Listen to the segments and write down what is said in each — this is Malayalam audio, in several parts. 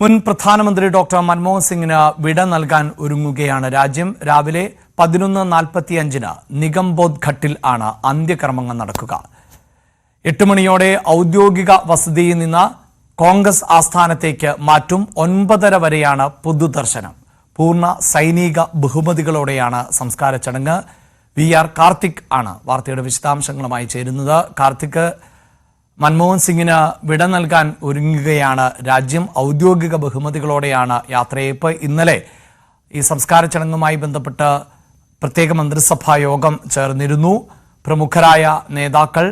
മുൻ പ്രധാനമന്ത്രി ഡോക്ടർ മൻമോഹൻ സിംഗിന് വിട നൽകാൻ ഒരുങ്ങുകയാണ് രാജ്യം. രാവിലെ 11:45 നിഗംബോധ് ഘട്ടിൽ ആണ് അന്ത്യകർമ്മങ്ങൾ നടക്കുക. 8 മണിയോടെ ഔദ്യോഗിക വസതിയിൽ നിന്ന് കോൺഗ്രസ് ആസ്ഥാനത്തേക്ക് മാറ്റും. 9:30 വരെയാണ് പൊതുദർശനം. പൂർണ്ണ സൈനിക ബഹുമതികളോടെയാണ് സംസ്കാര ചടങ്ങ്. VR കാർത്തിക് ആണ് വാർത്തയുടെ വിശദാംശങ്ങളുമായി ചേരുന്നത്. കാർത്തിക്, മൻമോഹൻ സിംഗിന് വിട നൽകാൻ ഒരുങ്ങുകയാണ് രാജ്യം. ഔദ്യോഗിക ബഹുമതികളോടെയാണ് യാത്രയയപ്പ്. ഇന്നലെ ഈ സംസ്കാര ചടങ്ങുമായി ബന്ധപ്പെട്ട് പ്രത്യേക മന്ത്രിസഭാ യോഗം ചേർന്നിരുന്നു. പ്രമുഖരായ നേതാക്കൾ,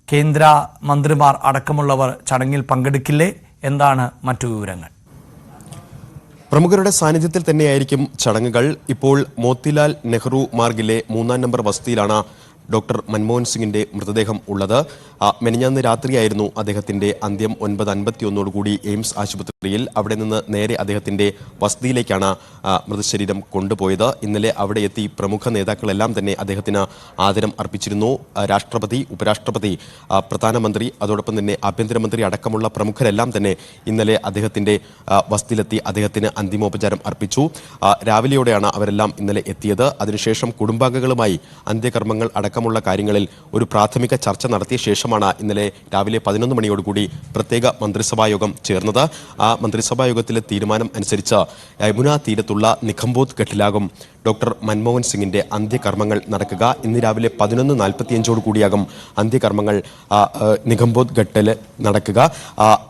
കേന്ദ്ര മന്ത്രിമാർ അടക്കമുള്ളവർ ചടങ്ങിൽ പങ്കെടുക്കില്ലേ? എന്താണ് മറ്റു വിവരങ്ങൾ? പ്രമുഖരുടെ സാന്നിധ്യത്തിൽ തന്നെയായിരിക്കും ചടങ്ങുകൾ. ഇപ്പോൾ മോത്തിലാൽ നെഹ്റു മാർഗിലെ 3-ാം നമ്പർ വസതിയിലാണ് ഡോക്ടർ മൻമോഹൻ സിംഗിന്റെ മൃതദേഹം ഉള്ളത്. മെനഞ്ഞാന്ന് രാത്രിയായിരുന്നു അദ്ദേഹത്തിന്റെ അന്ത്യം. 9:51 എയിംസ് ആശുപത്രിയിൽ. അവിടെ നിന്ന് നേരെ അദ്ദേഹത്തിന്റെ വസതിയിലേക്കാണ് മൃതശരീരം കൊണ്ടുപോയത്. ഇന്നലെ അവിടെ എത്തി പ്രമുഖ നേതാക്കളെല്ലാം തന്നെ അദ്ദേഹത്തിന് ആദരം അർപ്പിച്ചിരുന്നു. രാഷ്ട്രപതി, ഉപരാഷ്ട്രപതി, പ്രധാനമന്ത്രി, അതോടൊപ്പം തന്നെ ആഭ്യന്തരമന്ത്രി അടക്കമുള്ള പ്രമുഖരെല്ലാം തന്നെ ഇന്നലെ അദ്ദേഹത്തിന്റെ വസതിയിലെത്തി അദ്ദേഹത്തിന് അന്തിമോപചാരം അർപ്പിച്ചു. രാവിലെയോടെയാണ് അവരെല്ലാം ഇന്നലെ എത്തിയത്. അതിനുശേഷം കുടുംബാംഗങ്ങളുമായി അന്ത്യകർമ്മങ്ങൾ അടക്കമുള്ള കാര്യങ്ങളിൽ ഒരു പ്രാഥമിക ചർച്ച നടത്തിയ ശേഷമാണ് ഇന്നലെ രാവിലെ 11 മണിയോടുകൂടി പ്രത്യേക മന്ത്രിസഭാ യോഗം ചേർന്നത്. ആ മന്ത്രിസഭാ യോഗത്തിലെ തീരുമാനം അനുസരിച്ച് യമുന തീരത്തുള്ള നിഗംബോധ് ഘട്ടിലാകും ഡോക്ടർ മൻമോഹൻ സിംഗിന്റെ അന്ത്യകർമ്മങ്ങൾ നടക്കുക. ഇന്ന് രാവിലെ 11:45 അന്ത്യകർമ്മങ്ങൾ നിഗംബോധ് ഘട്ടിൽ നടക്കുക.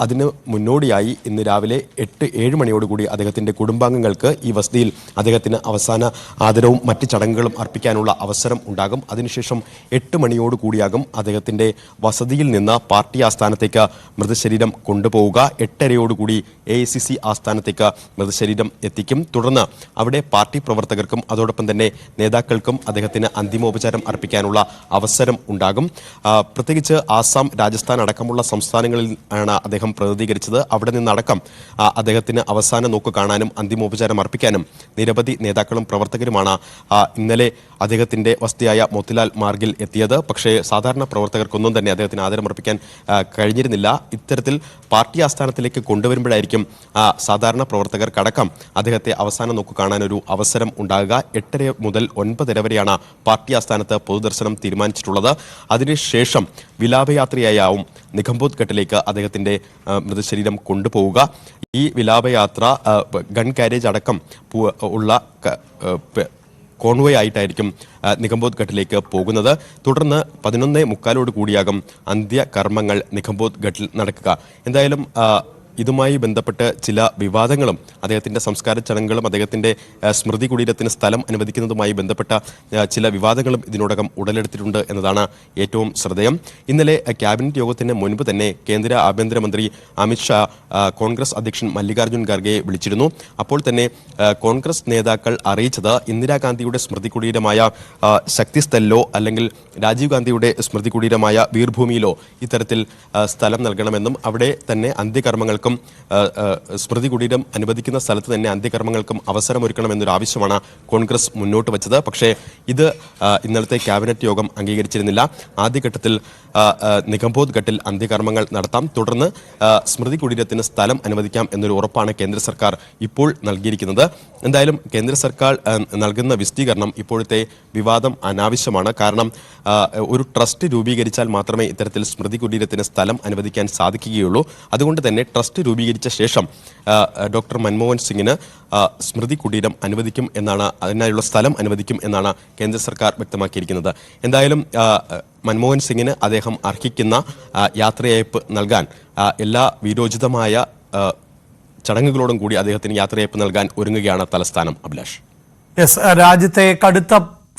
അതിന് മുന്നോടിയായി ഇന്ന് രാവിലെ 8-7 മണിയോടുകൂടി അദ്ദേഹത്തിന്റെ കുടുംബാംഗങ്ങൾക്ക് ഈ വസതിയിൽ അദ്ദേഹത്തിന് അവസാന ആദരവും മറ്റ് ചടങ്ങുകളും അർപ്പിക്കാനുള്ള അവസരം ഉണ്ടാകും. അതിനുശേഷം 8 മണിയോടുകൂടിയാകും അദ്ദേഹത്തിന്റെ വസതിയിൽ നിന്ന് പാർട്ടി ആസ്ഥാനത്തേക്ക് മൃതശരീരം കൊണ്ടുപോവുക. 8:30 AICC ആസ്ഥാനത്തേക്ക് മൃതശരീരം എത്തിക്കും. തുടർന്ന് അവിടെ പാർട്ടി പ്രവർത്തകർക്കും അതോടൊപ്പം തന്നെ നേതാക്കൾക്കും അദ്ദേഹത്തിന് അന്തിമോപചാരം അർപ്പിക്കാനുള്ള അവസരം ഉണ്ടാകും. പ്രത്യേകിച്ച് ആസാം, രാജസ്ഥാൻ അടക്കമുള്ള സംസ്ഥാനങ്ങളിൽ ആണ് അദ്ദേഹം പ്രതിനിധീകരിച്ചത്. അവിടെ നിന്നടക്കം അദ്ദേഹത്തിന് അവസാന നോക്ക് കാണാനും അന്തിമോപചാരം അർപ്പിക്കാനും നിരവധി നേതാക്കളും പ്രവർത്തകരുമാണ് ഇന്നലെ അദ്ദേഹത്തിന്റെ വസതിയായ മോത്തിലാൽ മാർഗിൽ എത്തിയത്. പക്ഷേ സാധാരണ പ്രവർത്തകർക്കൊന്നും തന്നെ അദ്ദേഹത്തിന് ആദരമർപ്പിക്കാൻ കഴിഞ്ഞിരുന്നില്ല. ഇത്തരത്തിൽ പാർട്ടി ആസ്ഥാനത്തിലേക്ക് കൊണ്ടുവരുമ്പോഴായിരിക്കും സാധാരണ പ്രവർത്തകർക്കടക്കം അദ്ദേഹത്തെ അവസാന നോക്ക് കാണാൻ ഒരു അവസരം ഉണ്ടാകുക. 8:30 മുതൽ 9:30 വരെയാണ് പാർട്ടി ആസ്ഥാനത്ത് പൊതുദർശനം തീരുമാനിച്ചിട്ടുള്ളത്. അതിനുശേഷം വിലാപയാത്രയായാവും നിഗംബോധ് ഘട്ടിലേക്ക് അദ്ദേഹത്തിന്റെ മൃതശരീരം കൊണ്ടുപോവുക. ഈ വിലാപയാത്ര ഗൺ കാരേജ് അടക്കം ഉള്ള കോൺവോയ് ആയിട്ടായിരിക്കും നിഗംബോധ് ഘട്ടിലേക്ക് പോകുന്നത്. തുടർന്ന് 11:45 അന്ത്യകർമ്മങ്ങൾ നിഗംബോധ് ഘട്ടിൽ നടക്കുക. എന്തായാലും ഇതുമായി ബന്ധപ്പെട്ട് ചില വിവാദങ്ങളും അദ്ദേഹത്തിന്റെ സംസ്കാര ചടങ്ങുകളും അദ്ദേഹത്തിന്റെ സ്മൃതി കുടീരത്തിന് സ്ഥലം അനുവദിക്കുന്നതുമായി ബന്ധപ്പെട്ട ചില വിവാദങ്ങളും ഇതിനോടകം ഉടലെടുത്തിട്ടുണ്ട് എന്നതാണ് ഏറ്റവും ശ്രദ്ധേയം. ഇന്നലെ ക്യാബിനറ്റ് യോഗത്തിന് മുൻപ് തന്നെ കേന്ദ്ര ആഭ്യന്തരമന്ത്രി അമിത്ഷാ കോൺഗ്രസ് അധ്യക്ഷൻ മല്ലികാർജ്ജുൻ ഖാർഗെയെ വിളിച്ചിരുന്നു. അപ്പോൾ തന്നെ കോൺഗ്രസ് നേതാക്കൾ അറിയിച്ചത് ഇന്ദിരാഗാന്ധിയുടെ സ്മൃതി കുടീരമായ ശക്തി സ്ഥലിലോ അല്ലെങ്കിൽ രാജീവ് ഗാന്ധിയുടെ സ്മൃതി കുടീരമായ വീർഭൂമിയിലോ ഇത്തരത്തിൽ സ്ഥലം നൽകണമെന്നും അവിടെ തന്നെ അന്ത്യകർമ്മങ്ങൾ സ്മൃതി കുടീരം അനുവദിക്കുന്ന സ്ഥലത്ത് തന്നെ അന്ത്യകർമ്മങ്ങൾക്കും അവസരമൊരുക്കണമെന്നൊരു ആവശ്യമാണ് കോൺഗ്രസ് മുന്നോട്ട് വെച്ചത്. പക്ഷേ ഇത് ഇന്നലത്തെ ക്യാബിനറ്റ് യോഗം അംഗീകരിച്ചിരുന്നില്ല. ആദ്യഘട്ടത്തിൽ നിഗംബോധ് ഘട്ടിൽ അന്ത്യകർമ്മങ്ങൾ നടത്താം, തുടർന്ന് സ്മൃതി കുടീരത്തിന് സ്ഥലം അനുവദിക്കാം എന്നൊരു ഉറപ്പാണ് കേന്ദ്ര സർക്കാർ ഇപ്പോൾ നൽകിയിരിക്കുന്നത്. എന്തായാലും കേന്ദ്ര സർക്കാർ നൽകുന്ന വിശദീകരണം ഇപ്പോഴത്തെ വിവാദം അനാവശ്യമാണ്. കാരണം ഒരു ട്രസ്റ്റ് രൂപീകരിച്ചാൽ മാത്രമേ ഇത്തരത്തിൽ സ്മൃതി കുടീരത്തിന് സ്ഥലം അനുവദിക്കാൻ സാധിക്കുകയുള്ളൂ. അതുകൊണ്ട് തന്നെ ട്രസ്റ്റ് രൂപീകരിച്ച ശേഷം ഡോക്ടർ മൻമോഹൻ സിംഗിന് സ്മൃതി കുടീരം അനുവദിക്കും എന്നാണ്, അതിനായുള്ള സ്ഥലം അനുവദിക്കും എന്നാണ് കേന്ദ്ര സർക്കാർ വ്യക്തമാക്കിയിരിക്കുന്നത്. എന്തായാലും മൻമോഹൻ സിംഗിന് അദ്ദേഹം അർഹിക്കുന്ന യാത്രയയപ്പ് നൽകാൻ എല്ലാ വീരോചിതമായ ചടങ്ങുകളോടും കൂടി അദ്ദേഹത്തിന് യാത്രയയപ്പ് നൽകാൻ ഒരുങ്ങുകയാണ് തലസ്ഥാനം. അഭിലാഷ്, രാജ്യത്തെ കടുത്ത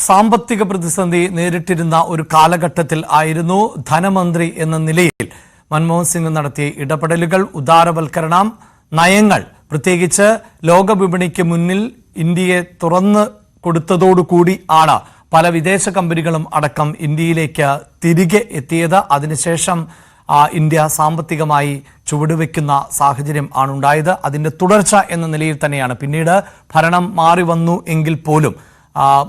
സാമ്പത്തിക പ്രതിസന്ധി നേരിട്ടിരുന്ന ഒരു കാലഘട്ടത്തിൽ ആയിരുന്നു ധനമന്ത്രി എന്ന നിലയിൽ മൻമോഹൻ സിംഗ് നടത്തിയ ഇടപെടലുകൾ, ഉദാരവൽക്കരണം, നയങ്ങൾ, പ്രത്യേകിച്ച് ലോകവിപണിക്ക് മുന്നിൽ ഇന്ത്യയെ തുറന്നു കൊടുത്തതോടുകൂടി ആണ് പല വിദേശ കമ്പനികളും അടക്കം ഇന്ത്യയിലേക്ക് തിരികെ എത്തിയത്. അതിനുശേഷം ഇന്ത്യ സാമ്പത്തികമായി ചുവടുവെക്കുന്ന സാഹചര്യം ആണുണ്ടായത്. അതിന്റെ തുടർച്ച എന്ന നിലയിൽ തന്നെയാണ് പിന്നീട് ഭരണം മാറി വന്നു എങ്കിൽ പോലും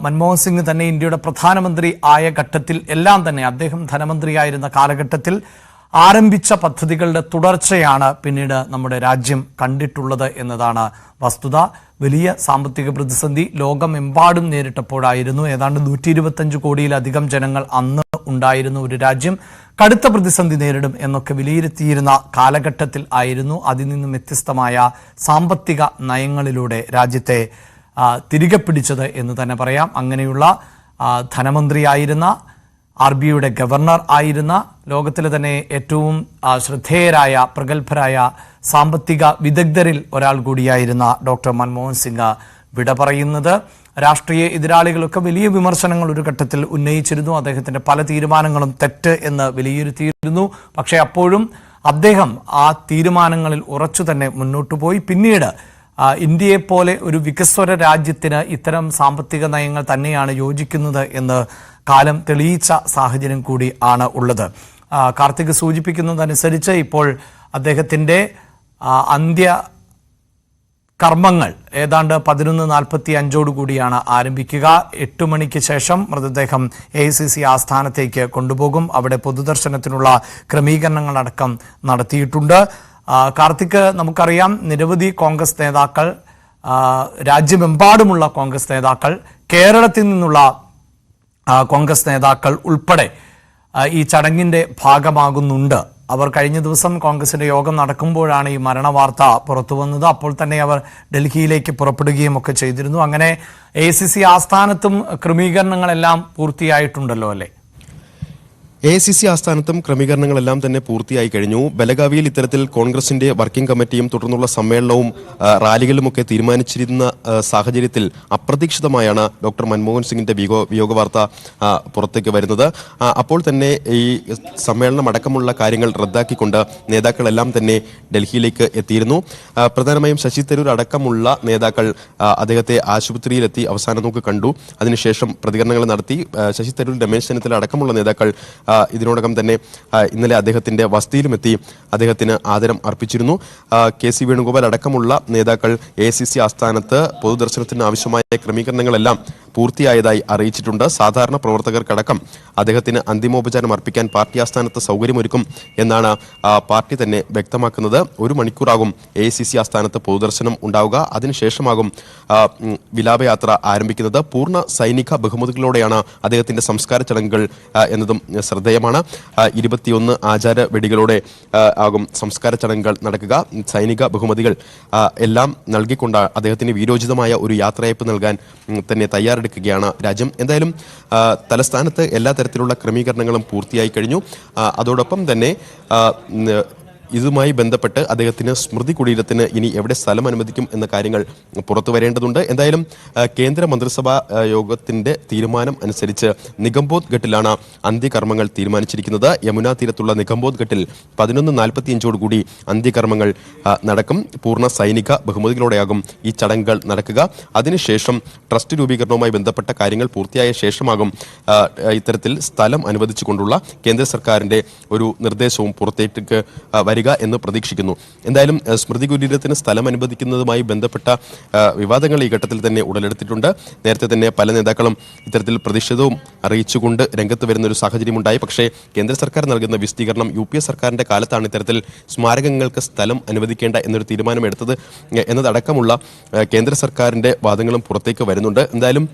മൻമോഹൻ സിംഗ് തന്നെ ഇന്ത്യയുടെ പ്രധാനമന്ത്രി ആയ ഘട്ടത്തിൽ എല്ലാം തന്നെ അദ്ദേഹം ധനമന്ത്രിയായിരുന്ന കാലഘട്ടത്തിൽ ആരംഭിച്ച പദ്ധതികളുടെ തുടർച്ചയാണ് പിന്നീട് നമ്മുടെ രാജ്യം കണ്ടിട്ടുള്ളത് എന്നതാണ് വസ്തുത. വലിയ സാമ്പത്തിക പ്രതിസന്ധി ലോകമെമ്പാടും നേരിട്ടപ്പോഴായിരുന്നു. ഏതാണ്ട് 125 കോടിയിലധികം ജനങ്ങൾ അന്ന് ഉണ്ടായിരുന്ന ഒരു രാജ്യം കടുത്ത പ്രതിസന്ധി നേരിടും എന്നൊക്കെ വിലയിരുത്തിയിരുന്ന കാലഘട്ടത്തിൽ ആയിരുന്നു അതിൽ നിന്നും വ്യത്യസ്തമായ സാമ്പത്തിക നയങ്ങളിലൂടെ രാജ്യത്തെ തിരികെ പിടിച്ചത് എന്ന് തന്നെ പറയാം. അങ്ങനെയുള്ള ധനമന്ത്രിയായിരുന്ന, RBIയുടെ ഗവർണർ ആയിരുന്ന, ലോകത്തിലെ തന്നെ ഏറ്റവും ശ്രദ്ധേയരായ പ്രഗത്ഭരായ സാമ്പത്തിക വിദഗ്ധരിൽ ഒരാൾ കൂടിയായിരുന്ന ഡോക്ടർ മൻമോഹൻ സിംഗ് വിട പറയുന്നത്. രാഷ്ട്രീയ എതിരാളികളൊക്കെ വലിയ വിമർശനങ്ങൾ ഒരു ഘട്ടത്തിൽ ഉന്നയിച്ചിരുന്നു. അദ്ദേഹത്തിന്റെ പല തീരുമാനങ്ങളും തെറ്റ് എന്ന് വിലയിരുത്തിയിരുന്നു. പക്ഷേ അപ്പോഴും അദ്ദേഹം ആ തീരുമാനങ്ങളിൽ ഉറച്ചു തന്നെ മുന്നോട്ടു പോയി. പിന്നീട് ഇന്ത്യയെപ്പോലെ ഒരു വികസ്വര രാജ്യത്തിന് ഇത്തരം സാമ്പത്തിക നയങ്ങൾ തന്നെയാണ് യോജിക്കുന്നത് എന്ന് കാലം തെളിയിച്ച സാഹചര്യം കൂടി ആണ് ഉള്ളത്. കാർത്തിക് സൂചിപ്പിക്കുന്നതനുസരിച്ച് ഇപ്പോൾ അദ്ദേഹത്തിൻ്റെ അന്ത്യ കർമ്മങ്ങൾ ഏതാണ്ട് 11:45 കൂടിയാണ് ആരംഭിക്കുക. 8 മണിക്ക് ശേഷം മൃതദേഹം AICC ആസ്ഥാനത്തേക്ക് കൊണ്ടുപോകും. അവിടെ പൊതുദർശനത്തിനുള്ള ക്രമീകരണങ്ങളടക്കം നടത്തിയിട്ടുണ്ട്. കാർത്തിക്, നമുക്കറിയാം നിരവധി കോൺഗ്രസ് നേതാക്കൾ, രാജ്യമെമ്പാടുമുള്ള കോൺഗ്രസ് നേതാക്കൾ, കേരളത്തിൽ നിന്നുള്ള കോൺഗ്രസ് നേതാക്കൾ ഉൾപ്പെടെ ഈ ചടങ്ങിൻ്റെ ഭാഗമാകുന്നുണ്ട്. അവർ കഴിഞ്ഞ ദിവസം കോൺഗ്രസിന്റെ യോഗം നടക്കുമ്പോഴാണ് ഈ മരണവാർത്ത പുറത്തു വന്നത്. അപ്പോൾ തന്നെ അവർ ഡൽഹിയിലേക്ക് പുറപ്പെടുകയും ഒക്കെ ചെയ്തിരുന്നു. അങ്ങനെ AICC ആസ്ഥാനത്തും ക്രമീകരണങ്ങളെല്ലാം പൂർത്തിയായിട്ടുണ്ടല്ലോ അല്ലേ? AICC ആസ്ഥാനത്തും ക്രമീകരണങ്ങളെല്ലാം തന്നെ പൂർത്തിയായി കഴിഞ്ഞു. ബലഗാവിയിൽ ഇത്തരത്തിൽ കോൺഗ്രസിന്റെ വർക്കിംഗ് കമ്മിറ്റിയും തുടർന്നുള്ള സമ്മേളനവും റാലികളുമൊക്കെ തീരുമാനിച്ചിരുന്ന സാഹചര്യത്തിൽ അപ്രതീക്ഷിതമായാണ് ഡോക്ടർ മൻമോഹൻ സിംഗിന്റെ വിയോഗ വാർത്ത പുറത്തേക്ക് വരുന്നത്. അപ്പോൾ തന്നെ ഈ സമ്മേളനം അടക്കമുള്ള കാര്യങ്ങൾ റദ്ദാക്കിക്കൊണ്ട് നേതാക്കളെല്ലാം തന്നെ ഡൽഹിയിലേക്ക് എത്തിയിരുന്നു. പ്രധാനമായും ശശി തരൂർ അടക്കമുള്ള നേതാക്കൾ അദ്ദേഹത്തെ ആശുപത്രിയിലെത്തി അവസാനം നോക്ക് കണ്ടു. അതിനുശേഷം പ്രതികരണങ്ങൾ നടത്തി. ശശി തരൂർ, രമേശ് ചെന്നിത്തല അടക്കമുള്ള നേതാക്കൾ ഇതിനോടകം തന്നെ ഇന്നലെ അദ്ദേഹത്തിന്റെ വസതിയിലുമെത്തി അദ്ദേഹത്തിന് ആദരം അർപ്പിച്ചിരുന്നു. KC വേണുഗോപാൽ അടക്കമുള്ള നേതാക്കൾ AICC ആസ്ഥാനത്ത് പൊതുദർശനത്തിന് ആവശ്യമായ ക്രമീകരണങ്ങളെല്ലാം പൂർത്തിയായതായി അറിയിച്ചിട്ടുണ്ട്. സാധാരണ പ്രവർത്തകർക്കടക്കം അദ്ദേഹത്തിന് അന്തിമോപചാരം അർപ്പിക്കാൻ പാർട്ടി ആസ്ഥാനത്ത് സൗകര്യമൊരുക്കും എന്നാണ് പാർട്ടി തന്നെ വ്യക്തമാക്കുന്നത്. 1 മണിക്കൂറാകും AICC ആസ്ഥാനത്ത് പൊതുദർശനം ഉണ്ടാവുക. അതിനുശേഷമാകും വിലാപയാത്ര ആരംഭിക്കുന്നത്. പൂർണ്ണ സൈനിക ബഹുമതികളോടെയാണ് അദ്ദേഹത്തിന്റെ സംസ്കാര ചടങ്ങുകൾ എന്നതും ശ്രദ്ധേയമാണ്. 21 ആചാര വെടികളോടെ ആകും സംസ്കാര ചടങ്ങുകൾ നടക്കുക. സൈനിക ബഹുമതികൾ എല്ലാം നൽകിക്കൊണ്ട് അദ്ദേഹത്തിന് വീരോചിതമായ ഒരു യാത്രയയപ്പ് നൽകാൻ തന്നെ തയ്യാറെടുക്കുകയാണ് രാജ്യം. എന്തായാലും തലസ്ഥാനത്ത് എല്ലാ തരത്തിലുള്ള ക്രമീകരണങ്ങളും പൂർത്തിയായി കഴിഞ്ഞു. അതോടൊപ്പം തന്നെ ഇതുമായി ബന്ധപ്പെട്ട് അദ്ദേഹത്തിന് സ്മൃതി കുടീരത്തിന് ഇനി എവിടെ സ്ഥലം അനുവദിക്കും എന്ന കാര്യങ്ങൾ പുറത്തു വരേണ്ടതുണ്ട്. എന്തായാലും കേന്ദ്ര മന്ത്രിസഭാ യോഗത്തിന്റെ തീരുമാനം അനുസരിച്ച് നിഗംബോധ് ഘട്ടിലാണ് അന്ത്യകർമ്മങ്ങൾ തീരുമാനിച്ചിരിക്കുന്നത്. യമുന തീരത്തുള്ള നിഗംബോധ് ഘട്ടിൽ 11:45 കൂടി അന്ത്യകർമ്മങ്ങൾ നടക്കും. പൂർണ്ണ സൈനിക ബഹുമതികളോടെയാകും ഈ ചടങ്ങുകൾ നടക്കുക. അതിനുശേഷം ട്രസ്റ്റ് രൂപീകരണവുമായി ബന്ധപ്പെട്ട കാര്യങ്ങൾ പൂർത്തിയായ ശേഷമാകും ഇത്തരത്തിൽ സ്ഥലം അനുവദിച്ചുകൊണ്ടുള്ള കേന്ദ്ര സർക്കാരിന്റെ ഒരു നിർദ്ദേശവും പുറത്തേക്ക് വരിക എന്ന് പ്രതീക്ഷിക്കുന്നു. എന്തായാലും സ്മൃതി കുടീരത്തിന് സ്ഥലം അനുവദിക്കുന്നതുമായി ബന്ധപ്പെട്ട വിവാദങ്ങൾ ഈ ഘട്ടത്തിൽ തന്നെ ഉടലെടുത്തിട്ടുണ്ട്. നേരത്തെ തന്നെ പല നേതാക്കളും ഇത്തരത്തിൽ പ്രതിഷേധവും അറിയിച്ചുകൊണ്ട് രംഗത്ത് വരുന്ന ഒരു സാഹചര്യമുണ്ടായി. പക്ഷേ കേന്ദ്ര സർക്കാർ നൽകുന്ന വിശദീകരണം UPA സർക്കാരിന്റെ കാലത്താണ് ഇത്തരത്തിൽ സ്മാരകങ്ങൾക്ക് സ്ഥലം അനുവദിക്കേണ്ട എന്നൊരു തീരുമാനമെടുത്തത് എന്നതടക്കമുള്ള കേന്ദ്ര സർക്കാരിന്റെ വാദങ്ങളും പുറത്തേക്ക് വരുന്നുണ്ട്. എന്തായാലും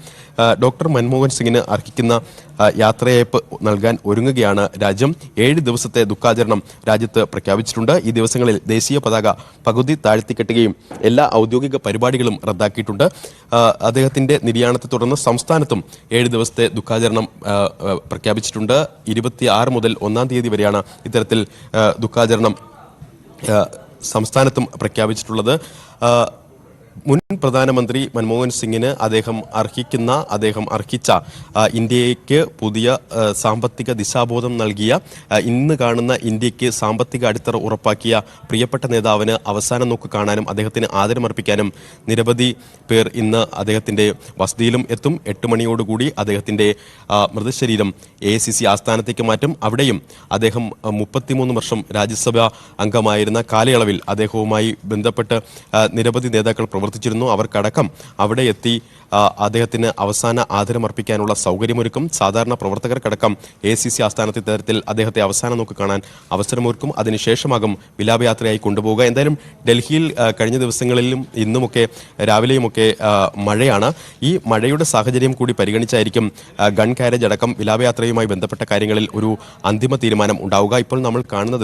ഡോക്ടർ മൻമോഹൻ സിംഗിന് അർഹിക്കുന്ന യാത്രയയപ്പ് നൽകാൻ ഒരുങ്ങുകയാണ് രാജ്യം. 7 ദിവസത്തെ ദുഃഖാചരണം രാജ്യത്ത് പ്രഖ്യാപിച്ചിട്ടുണ്ട്. ഈ ദിവസങ്ങളിൽ ദേശീയ പതാക പകുതി താഴ്ത്തിക്കെട്ടുകയും എല്ലാ ഔദ്യോഗിക പരിപാടികളും റദ്ദാക്കിയിട്ടുണ്ട്. അദ്ദേഹത്തിന്റെ നിര്യാണത്തെ തുടർന്ന് സംസ്ഥാനത്തും 7 ദിവസത്തെ ദുഃഖാചരണം പ്രഖ്യാപിച്ചിട്ടുണ്ട്. 26 മുതൽ 1-ാം തീയതി വരെയാണ് ഇത്തരത്തിൽ ദുഃഖാചരണം സംസ്ഥാനത്തും പ്രഖ്യാപിച്ചിട്ടുള്ളത്. മുൻ പ്രധാനമന്ത്രി മൻമോഹൻ സിംഗിന് അദ്ദേഹം അർഹിച്ച ഇന്ത്യയ്ക്ക് പുതിയ സാമ്പത്തിക ദിശാബോധം നൽകിയ, ഇന്ന് കാണുന്ന ഇന്ത്യക്ക് സാമ്പത്തിക അടിത്തറ ഉറപ്പാക്കിയ പ്രിയപ്പെട്ട നേതാവിന് അവസാനം നോക്ക് കാണാനും അദ്ദേഹത്തിന് ആദരമർപ്പിക്കാനും നിരവധി പേർ ഇന്ന് അദ്ദേഹത്തിന്റെ വസതിയിലും എത്തും. 8 മണിയോടുകൂടി അദ്ദേഹത്തിന്റെ മൃതശരീരം AICC ആസ്ഥാനത്തേക്ക് മാറ്റും. അവിടെയും അദ്ദേഹം 33 വർഷം രാജ്യസഭാ അംഗമായിരുന്ന കാലയളവിൽ അദ്ദേഹവുമായി ബന്ധപ്പെട്ട് നിരവധി നേതാക്കൾ പ്രവർത്തിച്ചിരുന്നു. അവർക്കടക്കം അവിടെ എത്തി അദ്ദേഹത്തിന് അവസാന ആദരമർപ്പിക്കാനുള്ള സൗകര്യമൊരുക്കും. സാധാരണ പ്രവർത്തകർക്കടക്കം ACC ആസ്ഥാനത്ത് ഇത്തരത്തിൽ അദ്ദേഹത്തെ അവസാനം നോക്കി കാണാൻ അവസരമൊരുക്കും. അതിനുശേഷമാകും വിലാപയാത്രയായി കൊണ്ടുപോവുക. എന്തായാലും ഡൽഹിയിൽ കഴിഞ്ഞ ദിവസങ്ങളിലും ഇന്നുമൊക്കെ രാവിലെയുമൊക്കെ മഴയാണ്. ഈ മഴയുടെ സാഹചര്യം കൂടി പരിഗണിച്ചായിരിക്കും ഗൺ കാരേജ് അടക്കം വിലാപയാത്രയുമായി ബന്ധപ്പെട്ട കാര്യങ്ങളിൽ ഒരു അന്തിമ തീരുമാനം ഉണ്ടാവുക. ഇപ്പോൾ നമ്മൾ കാണുന്ന